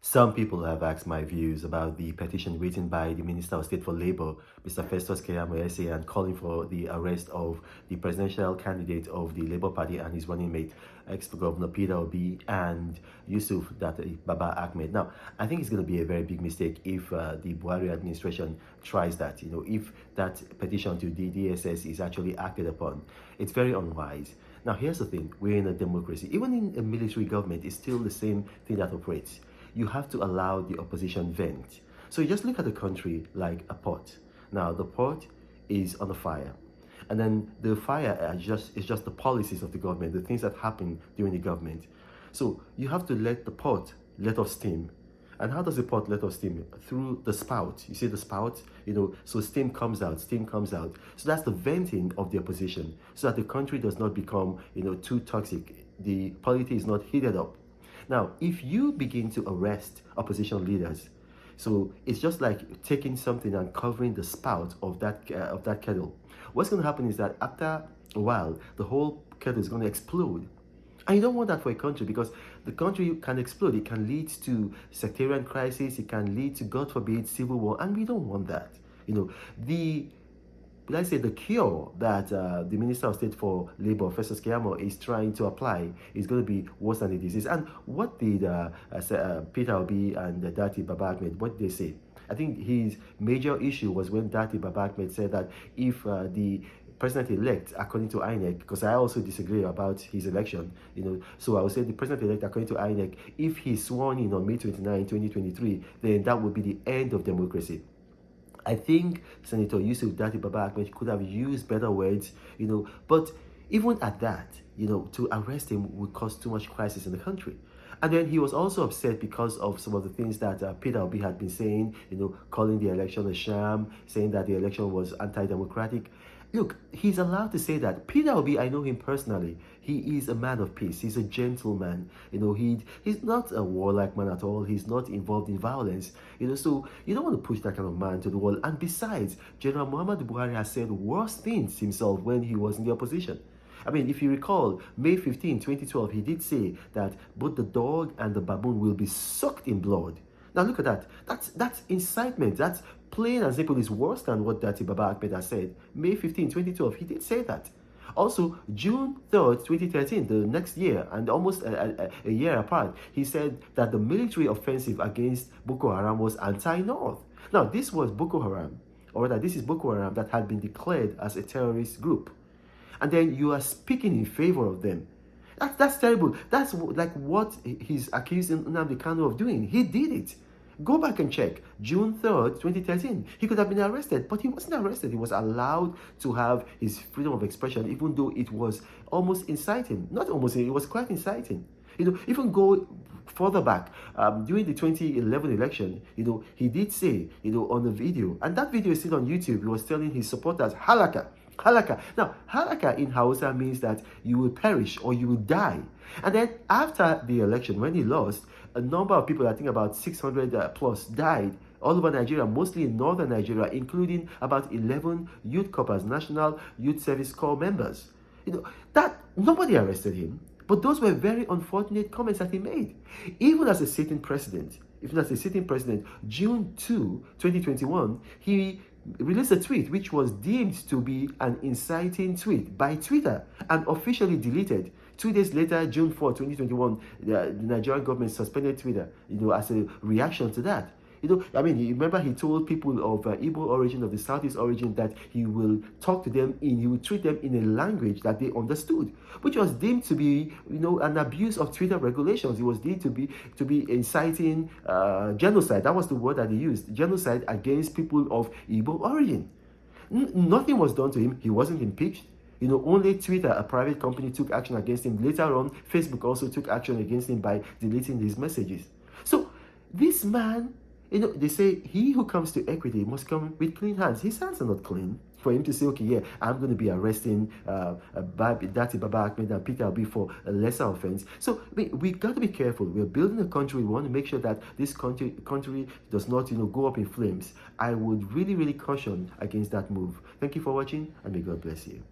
Some people have asked my views about the petition written by the Minister of State for Labour, Mr. Festus Keyamo, and calling for the arrest of the presidential candidate of the Labour Party and his running mate, ex-Governor Peter Obi and Yusuf Datti, Baba-Ahmed. Now, I think it's going to be a very big mistake if the Buhari administration tries that. If that petition to the DSS is actually acted upon, it's very unwise. Now, here's the thing: we're in a democracy. Even in a military government, it's still the same thing that operates. You have to allow the opposition vent. So you just look at the country like a pot. Now the pot is on a fire, and then the fire is just the policies of the government, the things that happen during the government. So you have to let the pot let off steam. And how does the pot let off steam? Through the spout. You see the spout? So steam comes out, steam comes out. So that's the venting of the opposition, so that the country does not become, too toxic. The polity is not heated up. Now, if you begin to arrest opposition leaders, so it's just like taking something and covering the spout of that kettle. What's going to happen is that after a while, the whole kettle is going to explode. And you don't want that for a country, because the country can explode. It can lead to sectarian crisis. It can lead to, God forbid, civil war. And we don't want that. Let's say the cure that the Minister of State for Labour, Festus Keyamo, is trying to apply is going to be worse than the disease. And what did Peter Obi and Datti Baba-Ahmed, what did they say? I think his major issue was when Datti Baba-Ahmed said that if the president-elect, according to INEC, because I also disagree about his election, so I would say the president-elect, according to INEC, if he's sworn in on May 29, 2023, then that would be the end of democracy. I think Senator Yusuf Datti Baba-Ahmed could have used better words, but even at that, to arrest him would cause too much crisis in the country. And then he was also upset because of some of the things that Peter Obi had been saying, calling the election a sham, saying that the election was anti-democratic. Look, he's allowed to say that. Peter Obi, I know him personally. He is a man of peace. He's a gentleman. He's not a warlike man at all. He's not involved in violence. So you don't want to push that kind of man to the wall. And besides, General Muhammadu Buhari has said worse things himself when he was in the opposition. I mean, if you recall, May 15, 2012, he did say that both the dog and the baboon will be sucked in blood. Now look at that. That's incitement. That's plain and simple. Is worse than what Datti Baba-Ahmed has said. May 15, 2012, he did say that. Also, June 3rd, 2013, the next year, and almost a year apart, he said that the military offensive against Boko Haram was anti-North. Now, this was Boko Haram, or that this is Boko Haram that had been declared as a terrorist group. And then you are speaking in favor of them. That's terrible. That's like what he's accusing Nnamdi Kanu of doing. He did it. Go back and check. June 3rd, 2013. He could have been arrested, but he wasn't arrested. He was allowed to have his freedom of expression, even though it was almost inciting. Not almost, it was quite inciting. Even go further back, during the 2011 election, he did say, on the video, and that video is still on YouTube, he was telling his supporters, halaka. Halaka. Now, halaka in Hausa means that you will perish or you will die. And then after the election, when he lost, a number of people, I think about 600 plus, died all over Nigeria, mostly in northern Nigeria, including about 11 youth corps, National Youth Service Corps members. That nobody arrested him, but those were very unfortunate comments that he made. Even as a sitting president, June 2, 2021, he released a tweet which was deemed to be an inciting tweet by Twitter and officially deleted. 2 days later, June 4, 2021, the Nigerian government suspended Twitter, as a reaction to that. I mean, remember he told people of Igbo origin, of the Southeast origin, that he will talk to them he will treat them in a language that they understood, which was deemed to be, an abuse of Twitter regulations. It was deemed to be inciting genocide. That was the word that he used, genocide against people of Igbo origin. Nothing was done to him. He wasn't impeached. Only Twitter, a private company, took action against him. Later on, Facebook also took action against him by deleting his messages. So this man, they say he who comes to equity must come with clean hands. His hands are not clean for him to say, okay, yeah, I'm going to be arresting Datti Baba-Ahmed and Peter Obi for a lesser offense. So we got to be careful. We're building a country. We want to make sure that this country does not, go up in flames. I would really, really caution against that move. Thank you for watching, and may God bless you.